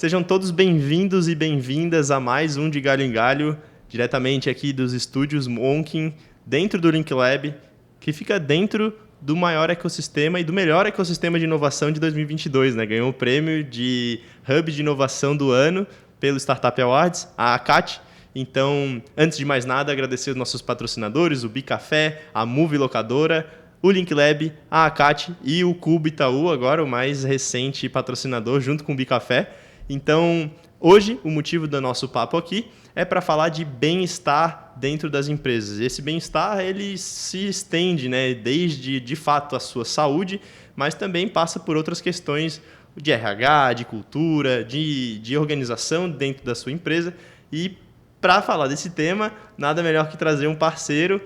Sejam todos bem-vindos e bem-vindas a mais um de Galho em Galho, diretamente aqui dos estúdios Monkin, dentro do Link Lab, que fica dentro do maior ecossistema e do melhor ecossistema de inovação de 2022, né? Ganhou o prêmio de Hub de Inovação do Ano pelo Startup Awards, a ACAT. Então, antes de mais nada, agradecer os nossos patrocinadores, o Bicafé, a Move Locadora, o Link Lab, a ACAT e o Cubo Itaú, agora o mais recente patrocinador, junto com o Bicafé. Então, hoje, o motivo do nosso papo aqui é para falar de bem-estar dentro das empresas. Esse bem-estar, ele se estende, né, desde, de fato, a sua saúde, mas também passa por outras questões de RH, de cultura, de organização dentro da sua empresa. E para falar desse tema, nada melhor que trazer um parceiro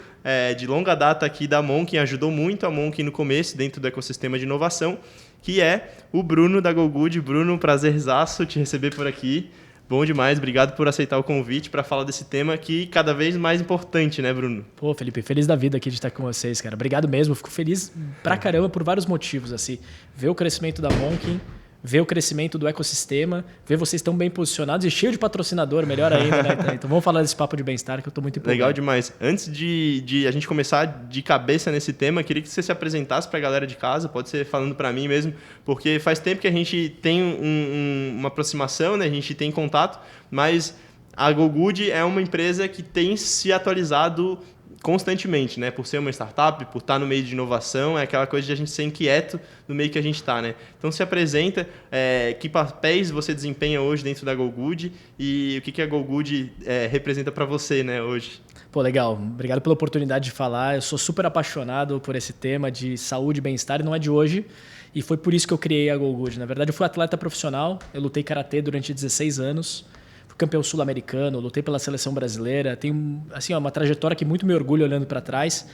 de longa data aqui da Monkin, ajudou muito a Monkin no começo, dentro do ecossistema de inovação, que é o Bruno da GoGood. Bruno, prazerzaço te receber por aqui. Bom demais, obrigado por aceitar o convite para falar desse tema que cada vez mais importante, né, Bruno? Pô, Felipe, feliz da vida aqui de estar com vocês, cara. Obrigado mesmo, fico feliz pra caramba por vários motivos, assim. Ver o crescimento da Monkin, ver o crescimento do ecossistema, ver vocês tão bem posicionados e cheio de patrocinador, melhor ainda, né? Então vamos falar desse papo de bem-estar que eu tô muito empolgado. Legal demais. Antes de a gente começar de cabeça nesse tema, queria que você se apresentasse para a galera de casa, pode ser falando para mim mesmo, porque faz tempo que a gente tem uma aproximação, né? A gente tem contato, mas a GoGood é uma empresa que tem se atualizado constantemente, né? Por ser uma startup, por estar no meio de inovação, é aquela coisa de a gente ser inquieto no meio que a gente está, né? Então se apresenta, que papéis você desempenha hoje dentro da GoGood e o que a GoGood representa para você, né, hoje? Pô, legal. Obrigado pela oportunidade de falar. Eu sou super apaixonado por esse tema de saúde e bem-estar e não é de hoje. E foi por isso que eu criei a GoGood. Na verdade, eu fui atleta profissional, eu lutei karatê durante 16 anos. Campeão sul-americano, lutei pela seleção brasileira, tenho assim, uma trajetória que muito me orgulho olhando para trás,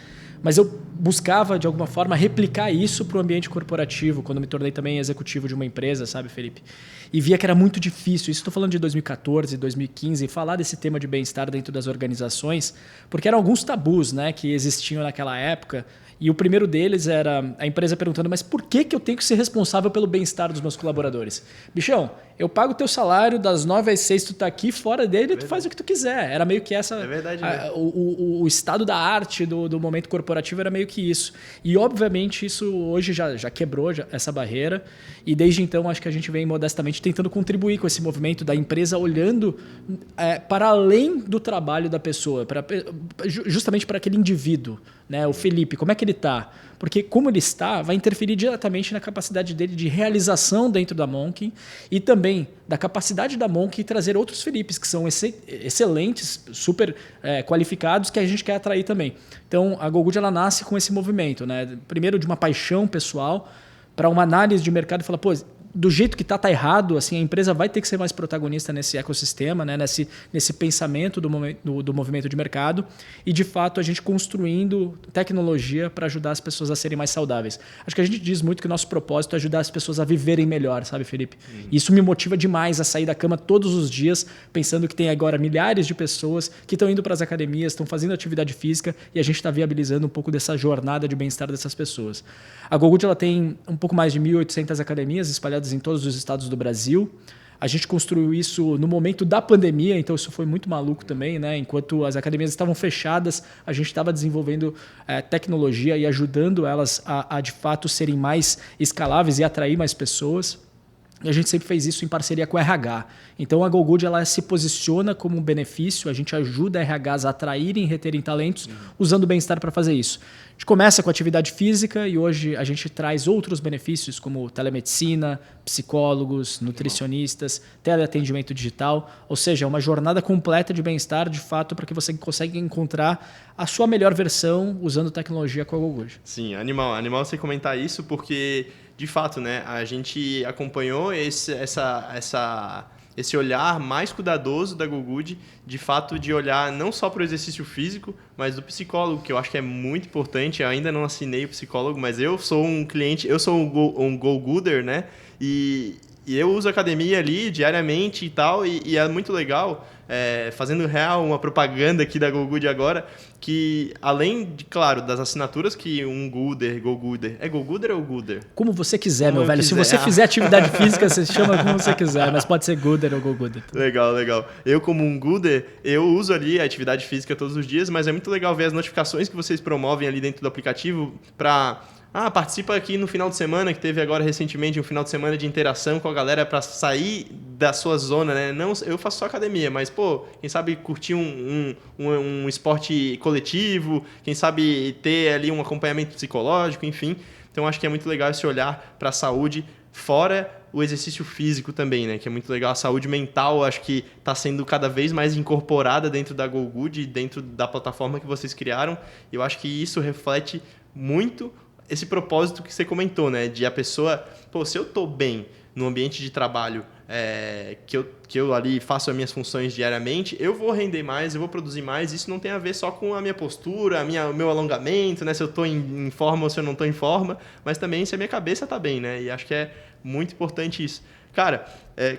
mas eu buscava, de alguma forma, replicar isso para o ambiente corporativo, quando me tornei também executivo de uma empresa, sabe, Felipe? E via que era muito difícil, isso estou falando de 2014, 2015, falar desse tema de bem-estar dentro das organizações, porque eram alguns tabus, né, que existiam naquela época. E o primeiro deles era a empresa perguntando, mas por que eu tenho que ser responsável pelo bem-estar dos meus colaboradores? Bichão, eu pago o teu salário das 9 às 6, tu tá aqui, fora dele, tu faz o que tu quiser. Era meio que essa... É verdade, o estado da arte do momento corporativo era meio que isso. E, obviamente, isso hoje já quebrou essa barreira. E, desde então, acho que a gente vem modestamente tentando contribuir com esse movimento da empresa, olhando para além do trabalho da pessoa, justamente para aquele indivíduo, né? O Felipe, como é que ele está? Porque como ele está, vai interferir diretamente na capacidade dele de realização dentro da Monkin e também da capacidade da Monkin trazer outros Felipes que são excelentes, super qualificados, que a gente quer atrair também. Então, a GoGood ela nasce com esse movimento, né? Primeiro de uma paixão pessoal para uma análise de mercado e falar, pô, do jeito que tá errado, assim, a empresa vai ter que ser mais protagonista nesse ecossistema, né? nesse pensamento do movimento de mercado e, de fato, a gente construindo tecnologia para ajudar as pessoas a serem mais saudáveis. Acho que a gente diz muito que o nosso propósito é ajudar as pessoas a viverem melhor, sabe, Felipe? Isso me motiva demais a sair da cama todos os dias, pensando que tem agora milhares de pessoas que estão indo para as academias, estão fazendo atividade física e a gente está viabilizando um pouco dessa jornada de bem-estar dessas pessoas. A GoGood ela tem um pouco mais de 1.800 academias espalhadas em todos os estados do Brasil. A gente construiu isso no momento da pandemia, então isso foi muito maluco também, né? Enquanto as academias estavam fechadas, a gente estava desenvolvendo tecnologia e ajudando elas a de fato serem mais escaláveis e atrair mais pessoas. E a gente sempre fez isso em parceria com o RH. Então a GoGood ela se posiciona como um benefício, a gente ajuda RHs a atraírem e reterem talentos usando o bem-estar para fazer isso. A gente começa com atividade física e hoje a gente traz outros benefícios como telemedicina, psicólogos, nutricionistas, teleatendimento digital, ou seja, uma jornada completa de bem-estar de fato para que você consiga encontrar a sua melhor versão usando tecnologia com a GoGood. Sim, animal você comentar isso porque de fato, né, a gente acompanhou esse olhar mais cuidadoso da GoGood, de fato de olhar não só para o exercício físico, mas do psicólogo, que eu acho que é muito importante. Eu ainda não assinei o psicólogo, mas eu sou um cliente, eu sou um GoGooder, né? E E eu uso academia ali diariamente e tal, e é muito legal, fazendo real uma propaganda aqui da GoGood agora, que além, de claro, das assinaturas que um Gooder, GoGooder... É GoGooder ou Gooder? Como você quiser, meu velho. quiser. Se você fizer atividade física, você chama como você quiser, mas pode ser Gooder ou GoGooder. Legal, legal. Eu, como um Gooder, eu uso ali a atividade física todos os dias, mas é muito legal ver as notificações que vocês promovem ali dentro do aplicativo para... participa aqui no final de semana, que teve agora recentemente um final de semana de interação com a galera para sair da sua zona, né? Não, eu faço só academia, mas, pô, quem sabe curtir um esporte coletivo, quem sabe ter ali um acompanhamento psicológico, enfim. Então, acho que é muito legal esse olhar para a saúde, fora o exercício físico também, né? Que é muito legal. A saúde mental, acho que está sendo cada vez mais incorporada dentro da GoGood, dentro da plataforma que vocês criaram. E eu acho que isso reflete muito esse propósito que você comentou, né? De a pessoa... Pô, se eu estou bem no ambiente de trabalho, que eu ali faço as minhas funções diariamente, eu vou render mais, eu vou produzir mais. Isso não tem a ver só com a minha postura, o meu alongamento, né? Se eu estou em forma ou se eu não estou em forma, mas também se a minha cabeça está bem, né? E acho que é muito importante isso. Cara,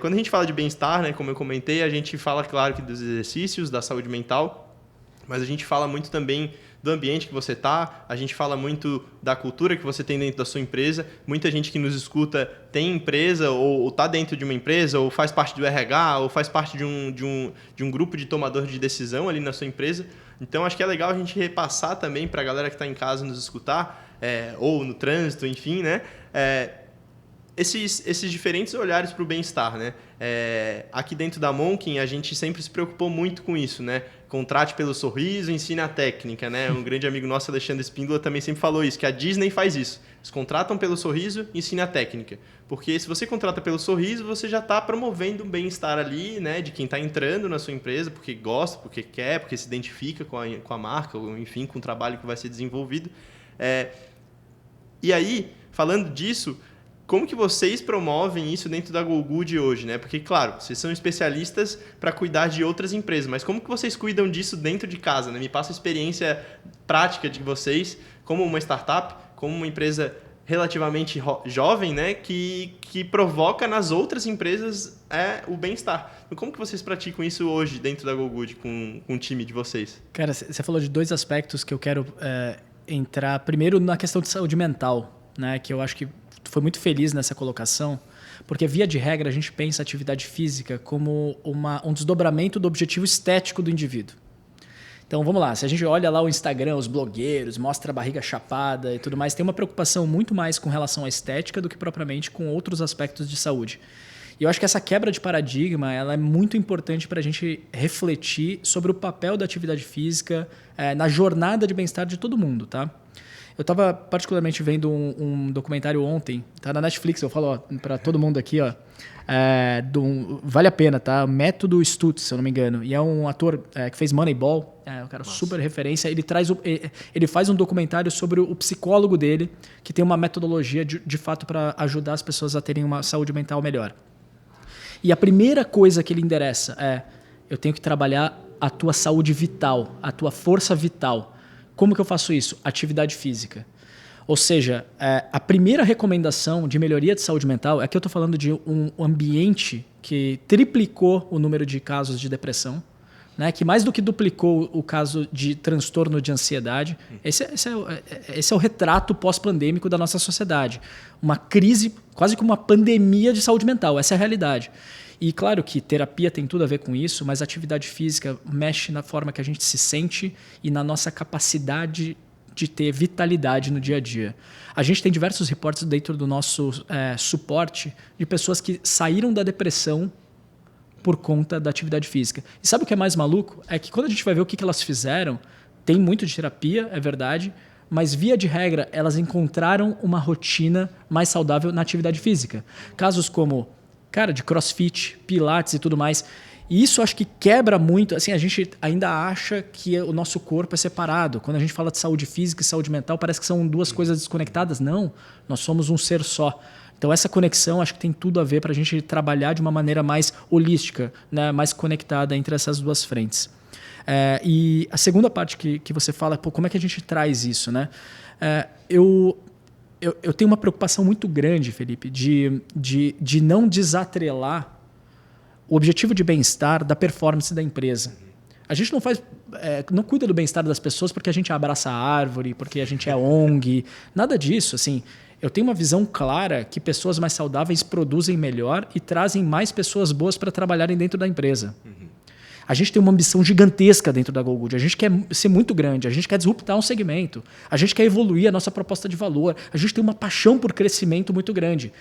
quando a gente fala de bem-estar, né? Como eu comentei, a gente fala, claro, que dos exercícios, da saúde mental, mas a gente fala muito também do ambiente que você está, a gente fala muito da cultura que você tem dentro da sua empresa. Muita gente que nos escuta tem empresa ou está dentro de uma empresa ou faz parte do RH ou faz parte de um grupo de tomador de decisão ali na sua empresa. Então, acho que é legal a gente repassar também para a galera que está em casa nos escutar, ou no trânsito, enfim, né? Esses diferentes olhares para o bem-estar, né? Aqui dentro da Monkin, a gente sempre se preocupou muito com isso, né? Contrate pelo sorriso, ensine a técnica, né? Um grande amigo nosso, Alexandre Espíndola, também sempre falou isso, que a Disney faz isso. Eles contratam pelo sorriso, ensine a técnica. Porque se você contrata pelo sorriso, você já está promovendo um bem-estar ali, né? De quem está entrando na sua empresa, porque gosta, porque quer, porque se identifica com a marca, ou enfim, com o trabalho que vai ser desenvolvido. E aí, falando disso, como que vocês promovem isso dentro da GoGood hoje, né? Porque, claro, vocês são especialistas para cuidar de outras empresas, mas como que vocês cuidam disso dentro de casa, né? Me passa a experiência prática de vocês como uma startup, como uma empresa relativamente jovem, né? Que provoca nas outras empresas o bem-estar. Então, como que vocês praticam isso hoje dentro da GoGood com o time de vocês? Cara, você falou de dois aspectos que eu quero entrar. Primeiro, na questão de saúde mental, né? Que eu acho que foi muito feliz nessa colocação, porque, via de regra, a gente pensa a atividade física como um desdobramento do objetivo estético do indivíduo. Então, vamos lá. Se a gente olha lá o Instagram, os blogueiros, mostra a barriga chapada e tudo mais, tem uma preocupação muito mais com relação à estética do que propriamente com outros aspectos de saúde. E eu acho que essa quebra de paradigma ela é muito importante para a gente refletir sobre o papel da atividade física na jornada de bem-estar de todo mundo, tá? Eu estava particularmente vendo um documentário ontem, tá na Netflix, eu falo para todo mundo aqui, vale a pena, tá? Método Stutz, se eu não me engano. E é um ator que fez Moneyball, um cara super referência. Ele faz um documentário sobre o psicólogo dele, que tem uma metodologia de fato para ajudar as pessoas a terem uma saúde mental melhor. E a primeira coisa que ele endereça eu tenho que trabalhar a tua saúde vital, a tua força vital. Como que eu faço isso? Atividade física. Ou seja, a primeira recomendação de melhoria de saúde mental, aqui eu estou falando de um ambiente que triplicou o número de casos de depressão, né? Que mais do que duplicou o caso de transtorno de ansiedade. Esse é o retrato pós-pandêmico da nossa sociedade. Uma crise, quase como uma pandemia de saúde mental. Essa é a realidade. E claro que terapia tem tudo a ver com isso, mas a atividade física mexe na forma que a gente se sente e na nossa capacidade de ter vitalidade no dia a dia. A gente tem diversos reportes dentro do nosso suporte de pessoas que saíram da depressão por conta da atividade física. E sabe o que é mais maluco? É que quando a gente vai ver o que elas fizeram, tem muito de terapia, é verdade, mas, via de regra, elas encontraram uma rotina mais saudável na atividade física. Casos como de crossfit, pilates e tudo mais. E isso acho que quebra muito. Assim, a gente ainda acha que o nosso corpo é separado. Quando a gente fala de saúde física e saúde mental, parece que são duas coisas desconectadas. Não, nós somos um ser só. Então, essa conexão acho que tem tudo a ver para a gente trabalhar de uma maneira mais holística, né? Mais conectada entre essas duas frentes. E a segunda parte que você fala, como é que a gente traz isso, né? eu tenho uma preocupação muito grande, Felipe, de não desatrelar o objetivo de bem-estar da performance da empresa. A gente não cuida do bem-estar das pessoas porque a gente abraça a árvore, porque a gente é ONG, nada disso. Assim, eu tenho uma visão clara que pessoas mais saudáveis produzem melhor e trazem mais pessoas boas para trabalharem dentro da empresa. A gente tem uma ambição gigantesca dentro da GoGood. A gente quer ser muito grande, a gente quer disruptar um segmento, a gente quer evoluir a nossa proposta de valor, a gente tem uma paixão por crescimento muito grande.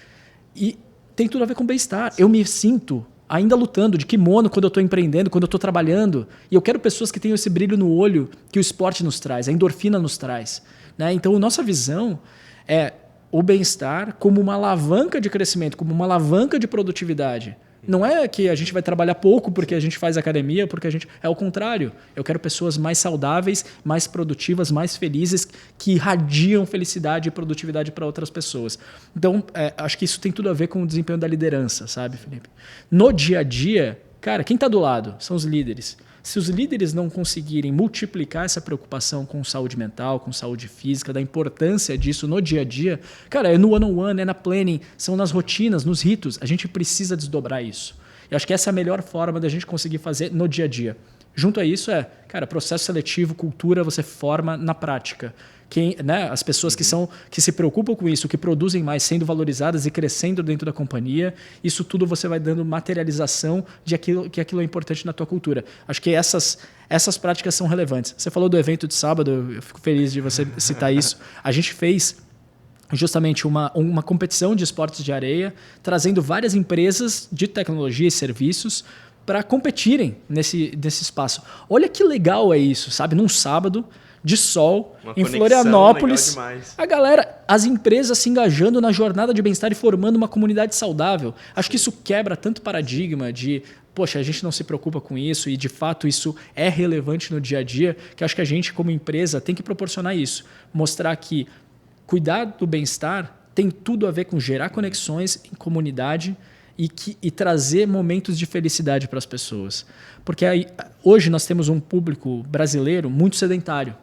E tem tudo a ver com bem-estar. Eu me sinto ainda lutando de kimono quando eu estou empreendendo, quando eu estou trabalhando. E eu quero pessoas que tenham esse brilho no olho que o esporte nos traz, a endorfina nos traz. Né? Então, a nossa visão é o bem-estar como uma alavanca de crescimento, como uma alavanca de produtividade. Não é que a gente vai trabalhar pouco porque a gente faz academia, porque a gente... É o contrário. Eu quero pessoas mais saudáveis, mais produtivas, mais felizes, que irradiam felicidade e produtividade para outras pessoas. Então, acho que isso tem tudo a ver com o desempenho da liderança, sabe, Felipe? No dia a dia, cara, quem está do lado são os líderes. Se os líderes não conseguirem multiplicar essa preocupação com saúde mental, com saúde física, da importância disso no dia a dia, cara, é no one-on-one, é na planning, são nas rotinas, nos ritos. A gente precisa desdobrar isso. Eu acho que essa é a melhor forma da gente conseguir fazer no dia a dia. Junto a isso cara, processo seletivo, cultura, você forma na prática. Né, as pessoas que se preocupam com isso, que produzem mais, sendo valorizadas e crescendo dentro da companhia, isso tudo você vai dando materialização de que aquilo é importante na tua cultura. Acho que essas práticas são relevantes. Você falou do evento de sábado, eu fico feliz de você citar isso. A gente fez justamente uma competição de esportes de areia, trazendo várias empresas de tecnologia e serviços para competirem nesse espaço. Olha que legal é isso, sabe? Num sábado de sol, em Florianópolis, a galera, as empresas se engajando na jornada de bem-estar e formando uma comunidade saudável. Acho que isso quebra tanto paradigma de, poxa, a gente não se preocupa com isso e de fato isso é relevante no dia a dia, que acho que a gente como empresa tem que proporcionar isso. Mostrar que cuidar do bem-estar tem tudo a ver com gerar conexões em comunidade e trazer momentos de felicidade para as pessoas. Porque hoje nós temos um público brasileiro muito sedentário.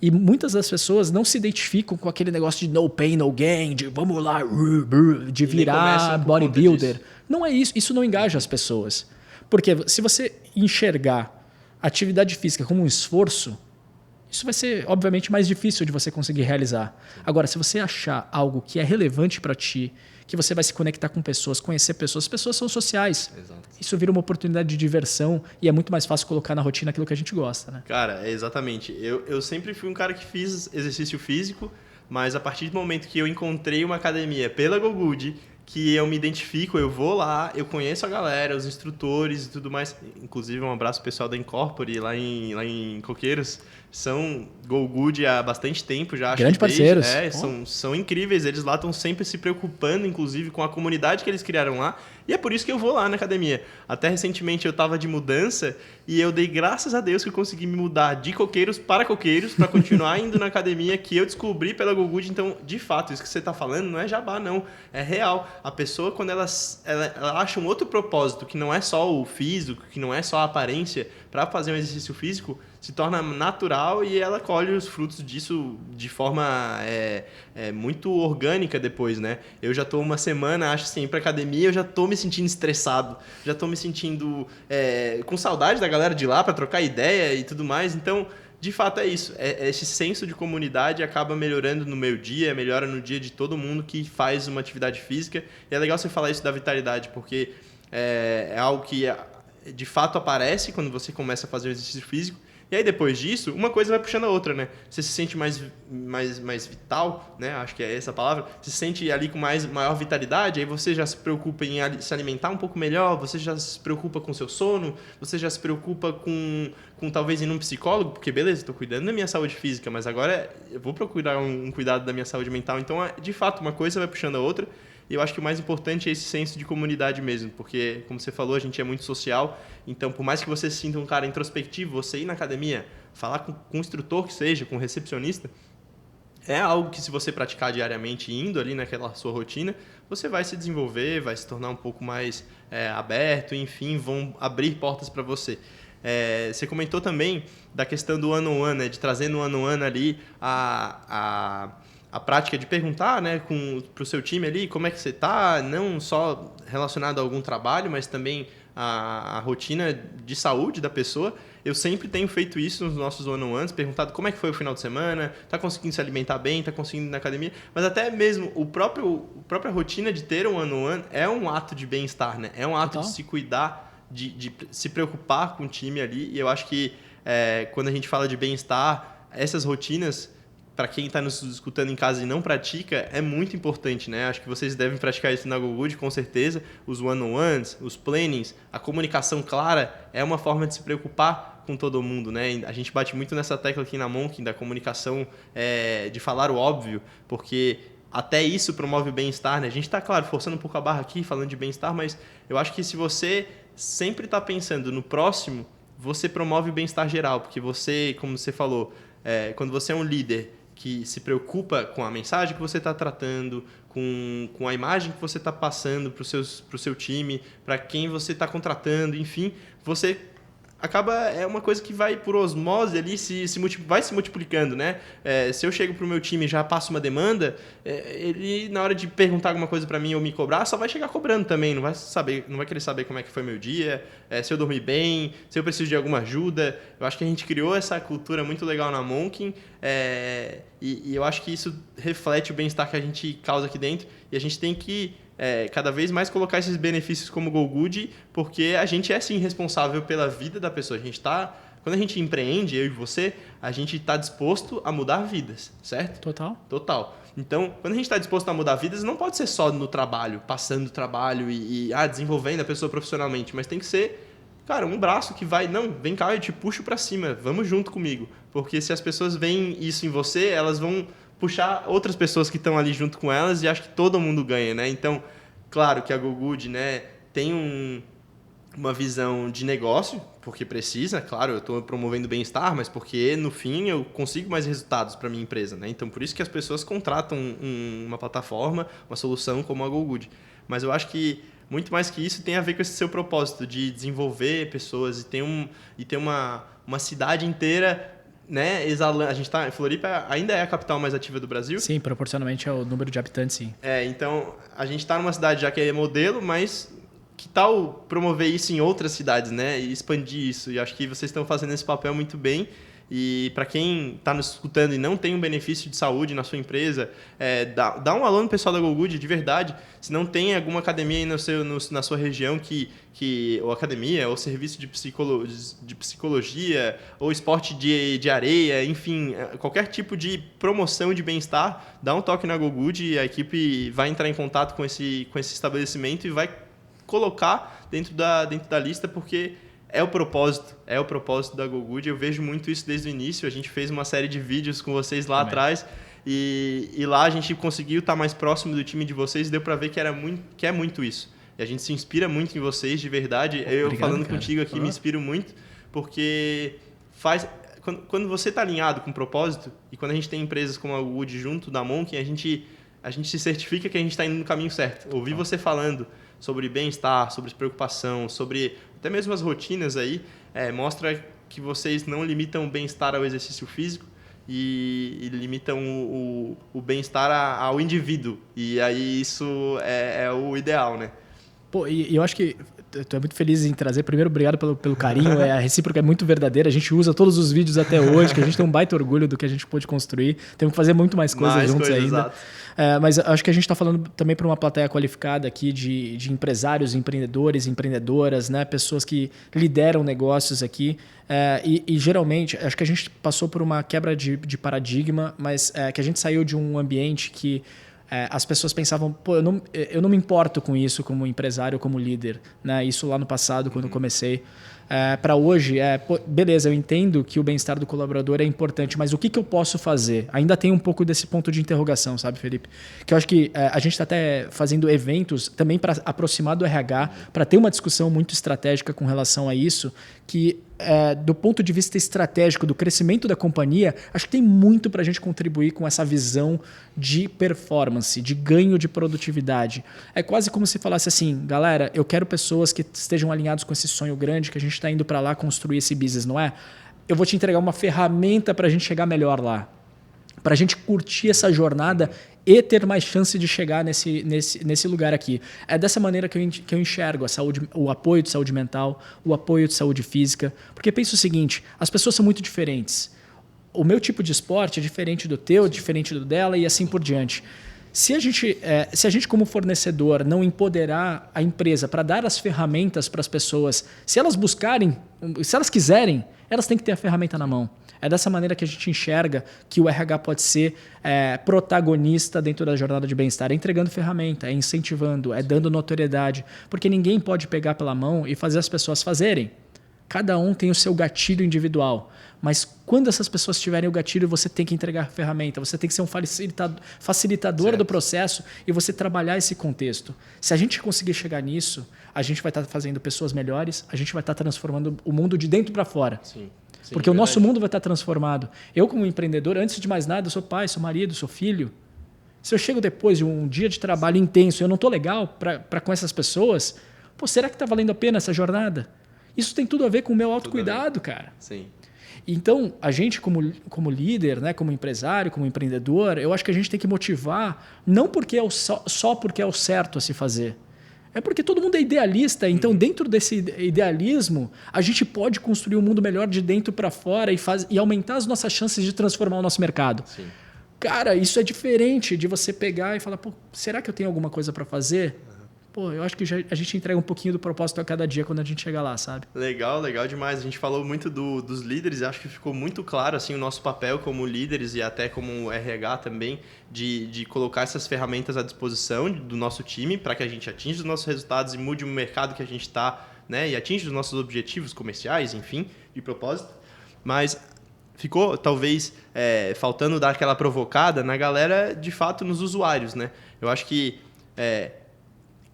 E muitas das pessoas não se identificam com aquele negócio de no pain, no gain, de vamos lá, de virar bodybuilder. Não é isso. Isso não engaja as pessoas. Porque se você enxergar a atividade física como um esforço, isso vai ser, obviamente, mais difícil de você conseguir realizar. Agora, se você achar algo que é relevante para ti, que você vai se conectar com pessoas, conhecer pessoas, as pessoas são sociais. Exato. Isso vira uma oportunidade de diversão e é muito mais fácil colocar na rotina aquilo que a gente gosta, né? Cara, exatamente. Eu sempre fui um cara que fiz exercício físico, mas a partir do momento que eu encontrei uma academia pela GoGood, que eu me identifico, eu vou lá, eu conheço a galera, os instrutores e tudo mais. Inclusive, um abraço pro pessoal da Incorpore, lá em Coqueiros. São GoGood há bastante tempo já. Grandes parceiros. São incríveis. Eles lá estão sempre se preocupando, inclusive, com a comunidade que eles criaram lá. E é por isso que eu vou lá na academia. Até recentemente eu estava de mudança e eu dei graças a Deus que eu consegui me mudar de Coqueiros para continuar indo na academia que eu descobri pela GoGood. Então, de fato, isso que você está falando não é jabá, não. É real. A pessoa, quando ela acha um outro propósito, que não é só o físico, que não é só a aparência, para fazer um exercício físico, se torna natural e ela colhe os frutos disso de forma muito orgânica depois, né? Eu já estou uma semana, acho assim, para academia, eu já estou me sentindo estressado, já estou me sentindo com saudade da galera de lá para trocar ideia e tudo mais. Então, de fato é isso. Esse senso de comunidade acaba melhorando no meu dia, melhora no dia de todo mundo que faz uma atividade física. E é legal você falar isso da vitalidade, porque é algo que de fato aparece quando você começa a fazer o exercício físico. E aí, depois disso, uma coisa vai puxando a outra, né? Você se sente mais vital, né? Acho que é essa a palavra. Você se sente ali com maior vitalidade, aí você já se preocupa em se alimentar um pouco melhor, você já se preocupa com o seu sono, você já se preocupa com talvez ir num psicólogo, porque beleza, estou cuidando da minha saúde física, mas agora eu vou procurar um cuidado da minha saúde mental. Então, de fato, uma coisa vai puxando a outra. E eu acho que o mais importante é esse senso de comunidade mesmo, porque, como você falou, a gente é muito social, então por mais que você se sinta um cara introspectivo, você ir na academia, falar com um instrutor que seja, com um recepcionista, é algo que se você praticar diariamente indo ali naquela sua rotina, você vai se desenvolver, vai se tornar um pouco mais aberto, enfim, vão abrir portas para você. Você comentou também da questão do one-on-one, né, de trazer no one-on-one ali a a prática de perguntar, né, para o seu time ali como é que você está, não só relacionado a algum trabalho, mas também a rotina de saúde da pessoa. Eu sempre tenho feito isso nos nossos one-on-ones, perguntado como é que foi o final de semana, está conseguindo se alimentar bem, está conseguindo ir na academia, mas até mesmo a própria rotina de ter um one-on-one é um ato de bem-estar, né? É um ato de se cuidar, de se preocupar com o time ali, e eu acho que quando a gente fala de bem-estar, essas rotinas, para quem está nos escutando em casa e não pratica, é muito importante, né? Acho que vocês devem praticar isso na GoGood, com certeza. Os one-on-ones, os plannings, a comunicação clara é uma forma de se preocupar com todo mundo, né? A gente bate muito nessa tecla aqui na Monk, da comunicação, de falar o óbvio, porque até isso promove o bem-estar, né? A gente está, claro, forçando um pouco a barra aqui, falando de bem-estar, mas eu acho que se você sempre está pensando no próximo, você promove o bem-estar geral, porque você, como você falou, quando você é um líder que se preocupa com a mensagem que você está tratando, com a imagem que você está passando para o seu time, para quem você está contratando, enfim, você acaba, é uma coisa que vai por osmose ali, vai se multiplicando, né? Se eu chego para o meu time e já passo uma demanda, ele, na hora de perguntar alguma coisa para mim ou me cobrar, só vai chegar cobrando também, não vai querer saber como é que foi meu dia, se eu dormi bem, se eu preciso de alguma ajuda. Eu acho que a gente criou essa cultura muito legal na Monkin, e eu acho que isso reflete o bem-estar que a gente causa aqui dentro, e a gente tem que cada vez mais colocar esses benefícios como GoGood, porque a gente é sim responsável pela vida da pessoa. Quando a gente empreende, eu e você, a gente está disposto a mudar vidas, certo? Total. Então, quando a gente está disposto a mudar vidas, não pode ser só no trabalho, passando o trabalho e desenvolvendo a pessoa profissionalmente, mas tem que ser, cara, um braço que vai, não, vem cá, eu te puxo para cima, vamos junto comigo. Porque se as pessoas veem isso em você, elas vão puxar outras pessoas que estão ali junto com elas, e acho que todo mundo ganha, né? Então, claro que a GoGood, né, tem uma visão de negócio, porque precisa, claro, eu estou promovendo bem-estar, mas porque no fim eu consigo mais resultados para minha empresa, né? Então, por isso que as pessoas contratam uma plataforma, uma solução como a GoGood. Mas eu acho que muito mais que isso tem a ver com esse seu propósito de desenvolver pessoas e ter uma cidade inteira, né, exalando. A gente tá, Floripa ainda é a capital mais ativa do Brasil. Sim, proporcionalmente ao número de habitantes, sim. Então a gente está numa cidade já que é modelo, mas que tal promover isso em outras cidades, né, e expandir isso? E acho que vocês estão fazendo esse papel muito bem. E para quem está nos escutando e não tem um benefício de saúde na sua empresa, dá um alô no pessoal da GoGood, de verdade. Se não tem alguma academia aí na sua região, ou academia, ou serviço de psicologia, ou esporte de areia, enfim, qualquer tipo de promoção de bem-estar, dá um toque na GoGood e a equipe vai entrar em contato com esse estabelecimento e vai colocar dentro da lista, porque é o propósito da GoGood. Eu vejo muito isso desde o início. A gente fez uma série de vídeos com vocês lá atrás e lá a gente conseguiu estar mais próximo do time de vocês e deu para ver que é muito isso. E a gente se inspira muito em vocês, de verdade. Obrigado, falando contigo aqui, me inspiro muito, porque quando você está alinhado com o propósito, e quando a gente tem empresas como a GoGood junto da Monk, a gente se certifica que a gente está indo no caminho certo. Ouvir você falando sobre bem-estar, sobre preocupação, sobre até mesmo as rotinas aí, mostra que vocês não limitam o bem-estar ao exercício físico e limitam o bem-estar ao indivíduo. E aí isso é o ideal, né? Pô, e eu acho que tu é muito feliz em trazer. Primeiro, obrigado pelo carinho. A recíproca é muito verdadeira. A gente usa todos os vídeos até hoje, que a gente tem um baita orgulho do que a gente pôde construir. Temos que fazer muito mais coisas juntos ainda. Exato. Mas acho que a gente está falando também para uma plateia qualificada aqui de empresários, empreendedores, empreendedoras, né? Pessoas que lideram negócios aqui. E geralmente, acho que a gente passou por uma quebra de paradigma, mas que a gente saiu de um ambiente que as pessoas pensavam, pô, eu não me importo com isso como empresário, como líder, né? Isso lá no passado, quando eu comecei. Para hoje, beleza, eu entendo que o bem-estar do colaborador é importante, mas o que eu posso fazer? Ainda tem um pouco desse ponto de interrogação, sabe, Felipe? Que eu acho que a gente está até fazendo eventos também para aproximar do RH, para ter uma discussão muito estratégica com relação a isso, que do ponto de vista estratégico do crescimento da companhia, acho que tem muito para a gente contribuir com essa visão de performance, de ganho de produtividade. É quase como se falasse assim, galera, eu quero pessoas que estejam alinhados com esse sonho grande, que a gente está indo para lá construir esse business, não é? Eu vou te entregar uma ferramenta para a gente chegar melhor lá. para a gente curtir essa jornada e ter mais chance de chegar nesse lugar aqui. É dessa maneira que eu enxergo a saúde, o apoio de saúde mental, o apoio de saúde física. Porque pensa o seguinte, as pessoas são muito diferentes. O meu tipo de esporte é diferente do teu, diferente do dela e assim por diante. Se a gente, como fornecedor, não empoderar a empresa para dar as ferramentas para as pessoas, se elas buscarem, se elas quiserem, elas têm que ter a ferramenta na mão. É dessa maneira que a gente enxerga que o RH pode ser protagonista dentro da jornada de bem-estar. É entregando ferramenta, é incentivando, é dando notoriedade. Porque ninguém pode pegar pela mão e fazer as pessoas fazerem. Cada um tem o seu gatilho individual. Mas quando essas pessoas tiverem o gatilho, você tem que entregar a ferramenta, você tem que ser um facilitador do processo e você trabalhar esse contexto. Se a gente conseguir chegar nisso, a gente vai estar fazendo pessoas melhores, a gente vai estar transformando o mundo de dentro para fora. Sim, porque verdade. O nosso mundo vai estar transformado. Eu, como empreendedor, antes de mais nada, eu sou pai, sou marido, sou filho. Se eu chego depois de um dia de trabalho intenso e eu não estou legal para com essas pessoas, será que está valendo a pena essa jornada? Isso tem tudo a ver com o meu autocuidado, cara. Sim. Então, a gente como líder, né, como empresário, como empreendedor, eu acho que a gente tem que motivar, não porque só porque é o certo a se fazer. É porque todo mundo é idealista, então dentro desse idealismo, a gente pode construir um mundo melhor de dentro para fora e aumentar as nossas chances de transformar o nosso mercado. Sim. Cara, isso é diferente de você pegar e falar, será que eu tenho alguma coisa para fazer? Eu acho que a gente entrega um pouquinho do propósito a cada dia quando a gente chega lá, sabe? Legal, legal demais. A gente falou muito dos líderes e acho que ficou muito claro assim, o nosso papel como líderes e até como RH também de colocar essas ferramentas à disposição do nosso time para que a gente atinja os nossos resultados e mude o mercado que a gente está, né? E atinja os nossos objetivos comerciais, enfim, de propósito. Mas ficou, talvez, faltando dar aquela provocada na galera, de fato, nos usuários, né? Eu acho que...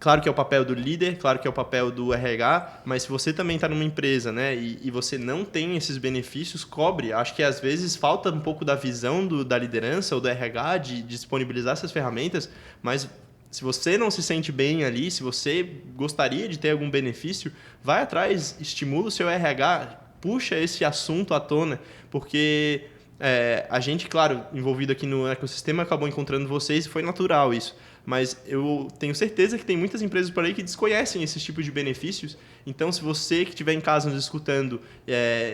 Claro que é o papel do líder, claro que é o papel do RH, mas se você também está numa empresa, né, e você não tem esses benefícios, cobre. Acho que às vezes falta um pouco da visão da liderança ou do RH de disponibilizar essas ferramentas, mas se você não se sente bem ali, se você gostaria de ter algum benefício, vai atrás, estimula o seu RH, puxa esse assunto à tona, porque a gente, claro, envolvido aqui no ecossistema, acabou encontrando vocês e foi natural isso. Mas eu tenho certeza que tem muitas empresas por aí que desconhecem esses tipos de benefícios. Então, se você que estiver em casa nos escutando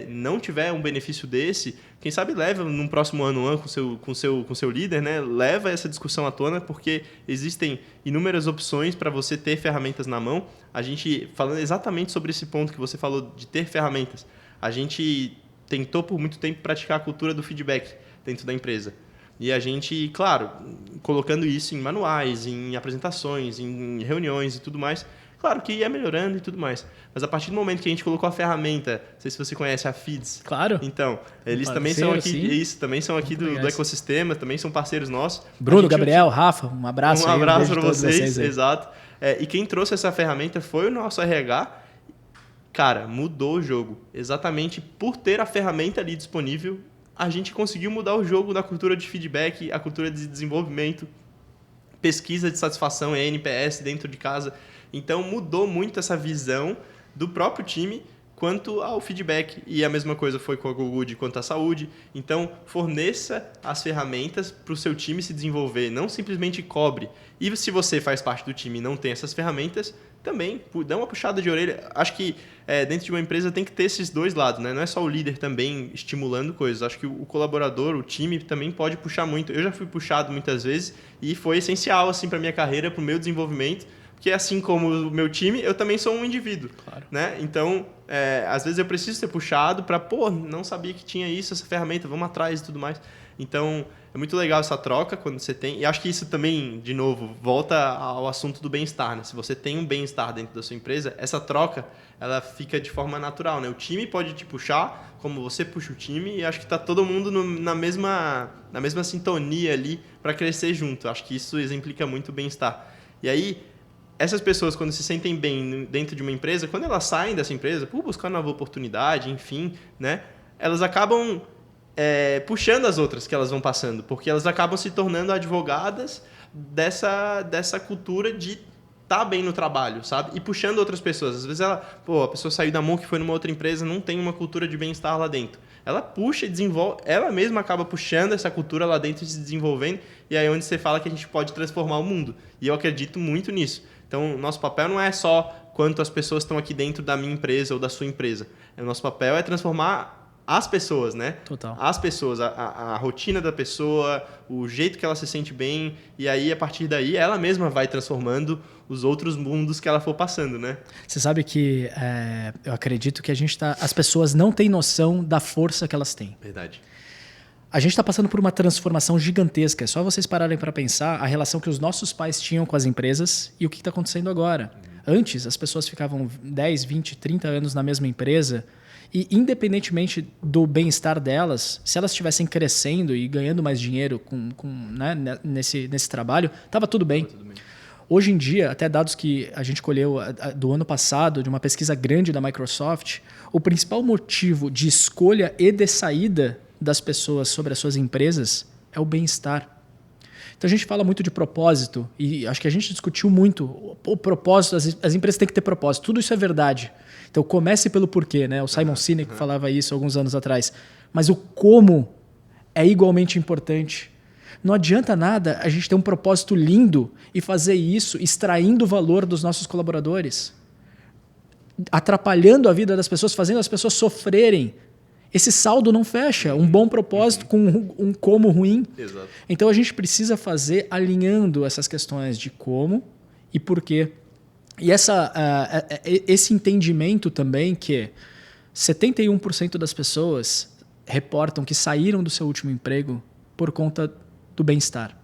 não tiver um benefício desse, quem sabe leva num próximo ano com seu líder, né? Leva essa discussão à tona, porque existem inúmeras opções para você ter ferramentas na mão. A gente, falando exatamente sobre esse ponto que você falou de ter ferramentas, a gente tentou por muito tempo praticar a cultura do feedback dentro da empresa. E a gente, claro, colocando isso em manuais, em apresentações, em reuniões e tudo mais, claro que ia melhorando e tudo mais. Mas a partir do momento que a gente colocou a ferramenta, não sei se você conhece a Feeds. Claro. Então, eles também são aqui, também são aqui do ecossistema, também são parceiros nossos. Bruno, Gabriel, Rafa, um abraço. Um abraço para vocês, exato. E quem trouxe essa ferramenta foi o nosso RH. Cara, mudou o jogo. Exatamente por ter a ferramenta ali disponível, a gente conseguiu mudar o jogo da cultura de feedback, a cultura de desenvolvimento, pesquisa de satisfação e NPS dentro de casa. Então, mudou muito essa visão do próprio time quanto ao feedback. E a mesma coisa foi com a GoGood quanto à saúde. Então, forneça as ferramentas para o seu time se desenvolver, não simplesmente cobre. E se você faz parte do time e não tem essas ferramentas, também dá uma puxada de orelha. Acho que dentro de uma empresa tem que ter esses dois lados, né? Não é só o líder também estimulando coisas. Acho que o colaborador, o time também pode puxar muito. Eu já fui puxado muitas vezes e foi essencial assim, para a minha carreira, para o meu desenvolvimento, porque assim como o meu time, eu também sou um indivíduo. Claro. Né? Então, às vezes eu preciso ser puxado para, não sabia que tinha isso, essa ferramenta, vamos atrás e tudo mais. Então, é muito legal essa troca quando você tem... E acho que isso também, de novo, volta ao assunto do bem-estar. Né? Se você tem um bem-estar dentro da sua empresa, essa troca ela fica de forma natural. Né? O time pode te puxar, como você puxa o time, e acho que está todo mundo na mesma sintonia ali para crescer junto. Acho que isso exemplifica muito o bem-estar. E aí, essas pessoas, quando se sentem bem dentro de uma empresa, quando elas saem dessa empresa, por buscar nova oportunidade, enfim, né? Elas acabam... puxando as outras que elas vão passando, porque elas acabam se tornando advogadas dessa cultura de estar bem no trabalho, sabe? E puxando outras pessoas. Às vezes a pessoa saiu da mão que foi numa outra empresa, não tem uma cultura de bem-estar lá dentro. ela puxa e desenvolve, ela mesma acaba puxando essa cultura lá dentro e se desenvolvendo, e aí é onde você fala que a gente pode transformar o mundo. E eu acredito muito nisso. Então, nosso papel não é só quanto as pessoas estão aqui dentro da minha empresa ou da sua empresa. O nosso papel é transformar as pessoas, né? Total. As pessoas, a rotina da pessoa, o jeito que ela se sente bem, e aí, a partir daí, ela mesma vai transformando os outros mundos que ela for passando, né? Você sabe que eu acredito que as pessoas não têm noção da força que elas têm. Verdade. A gente está passando por uma transformação gigantesca. É só vocês pararem para pensar a relação que os nossos pais tinham com as empresas e o que está acontecendo agora. Antes, as pessoas ficavam 10, 20, 30 anos na mesma empresa e, independentemente do bem-estar delas, se elas estivessem crescendo e ganhando mais dinheiro né, nesse trabalho, estava tudo bem. Hoje em dia, até dados que a gente colheu do ano passado, de uma pesquisa grande da Microsoft, o principal motivo de escolha e de saída das pessoas sobre as suas empresas é o bem-estar. Então a gente fala muito de propósito e acho que a gente discutiu muito o propósito, as empresas têm que ter propósito, tudo isso é verdade. Então comece pelo porquê, né? O Simon Sinek falava isso alguns anos atrás. Mas o como é igualmente importante. Não adianta nada a gente ter um propósito lindo e fazer isso extraindo o valor dos nossos colaboradores, atrapalhando a vida das pessoas, fazendo as pessoas sofrerem. Esse saldo não fecha. Um bom propósito com um como ruim. Exato. Então a gente precisa fazer alinhando essas questões de como e porquê. E esse entendimento também que 71% das pessoas reportam que saíram do seu último emprego por conta do bem-estar.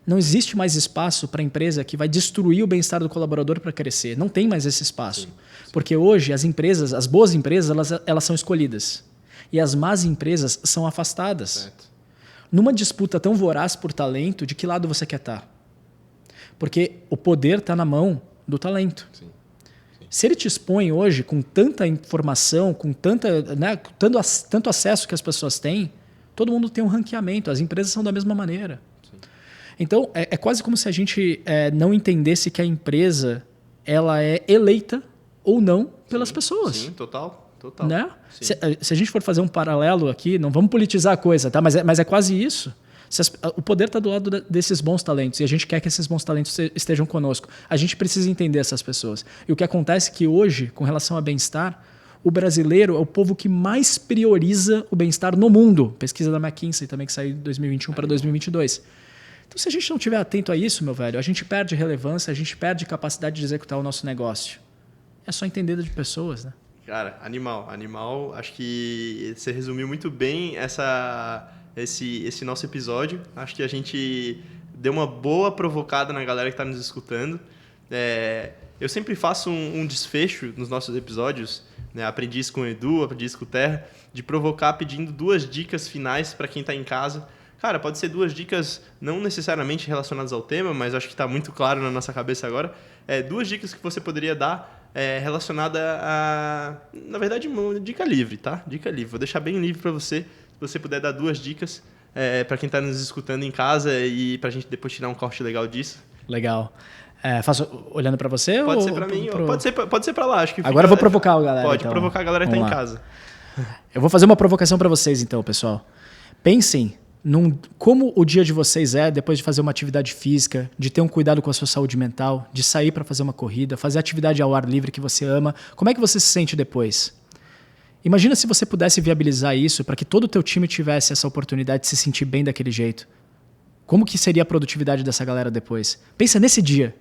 Não existe mais espaço para a empresa que vai destruir o bem-estar do colaborador para crescer. Não tem mais esse espaço. Sim. Porque hoje as boas empresas, elas são escolhidas. E as más empresas são afastadas. Certo. Numa disputa tão voraz por talento, de que lado você quer estar? Porque o poder está na mão do talento. Sim. Se ele te expõe hoje com tanta informação, com tanto acesso que as pessoas têm, todo mundo tem um ranqueamento. As empresas são da mesma maneira. Então, é quase como se a gente não entendesse que a empresa ela é eleita ou não pelas pessoas. Sim, total. Né? Se a gente for fazer um paralelo aqui, não vamos politizar a coisa, tá? Mas é quase isso. O poder está do lado desses bons talentos e a gente quer que esses bons talentos estejam conosco. A gente precisa entender essas pessoas. E o que acontece é que hoje, com relação a bem-estar, o brasileiro é o povo que mais prioriza o bem-estar no mundo. Pesquisa da McKinsey também, que saiu de 2021 para 2022. Então, se a gente não estiver atento a isso, meu velho, a gente perde relevância, a gente perde capacidade de executar o nosso negócio. É só entender de pessoas, né? Cara, animal. Acho que você resumiu muito bem esse nosso episódio. Acho que a gente deu uma boa provocada na galera que está nos escutando. Eu sempre faço um desfecho nos nossos episódios, né? Aprendi isso com o Edu, aprendi isso com o Terra, de provocar pedindo 2 dicas finais para quem está em casa. Cara, pode ser 2 dicas não necessariamente relacionadas ao tema, mas acho que está muito claro na nossa cabeça agora. 2 dicas que você poderia dar relacionada a... Na verdade, uma dica livre, tá? Dica livre. Vou deixar bem livre para você. Se você puder dar 2 dicas para quem está nos escutando em casa e para a gente depois tirar um corte legal disso. Legal. Faço olhando para você? Pode ser para mim, pode ser para lá. Acho que agora eu vou provocar a galera. Pode então. provocar a galera que está em casa. Eu vou fazer uma provocação para vocês, então, pessoal. Pensem como o dia de vocês depois de fazer uma atividade física, de ter um cuidado com a sua saúde mental, de sair para fazer uma corrida, fazer atividade ao ar livre que você ama. Como é que você se sente depois? Imagina se você pudesse viabilizar isso para que todo o teu time tivesse essa oportunidade de se sentir bem daquele jeito. Como que seria a produtividade dessa galera depois? Pensa nesse dia.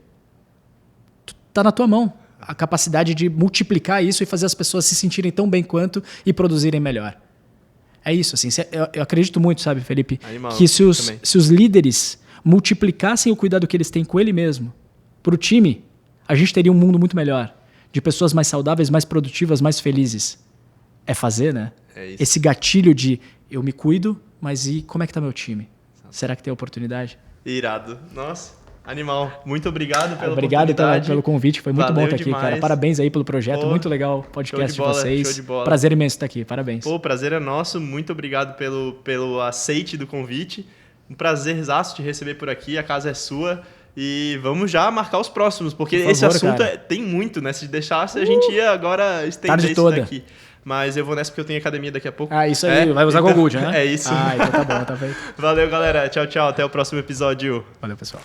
Tá na tua mão a capacidade de multiplicar isso e fazer as pessoas se sentirem tão bem quanto e produzirem melhor. É isso, assim, eu acredito muito, sabe, Felipe, que se os líderes multiplicassem o cuidado que eles têm com ele mesmo, para o time, a gente teria um mundo muito melhor, de pessoas mais saudáveis, mais produtivas, mais felizes. É fazer, né? É isso. Esse gatilho de eu me cuido, mas e como é que tá meu time? Será que tem oportunidade? Irado. Nossa, animal. Muito obrigado pela oportunidade. Obrigado pelo convite, foi muito Valeu bom estar aqui, demais. cara. Parabéns aí pelo projeto, muito legal o podcast de vocês. Show de bola. Prazer imenso estar aqui, parabéns. O prazer é nosso, muito obrigado pelo aceite do convite. Um prazerzaço te receber por aqui, a casa é sua. E vamos já marcar os próximos, porque esse assunto tem muito, né? Se deixasse, a gente ia agora estender isso daqui. mas eu vou nessa porque eu tenho academia daqui a pouco. Ah, isso aí, vai usar Gogood, né? É isso. Ah, então tá bom, tá feito. Valeu, galera. Tchau, tchau. Até o próximo episódio. Valeu, pessoal.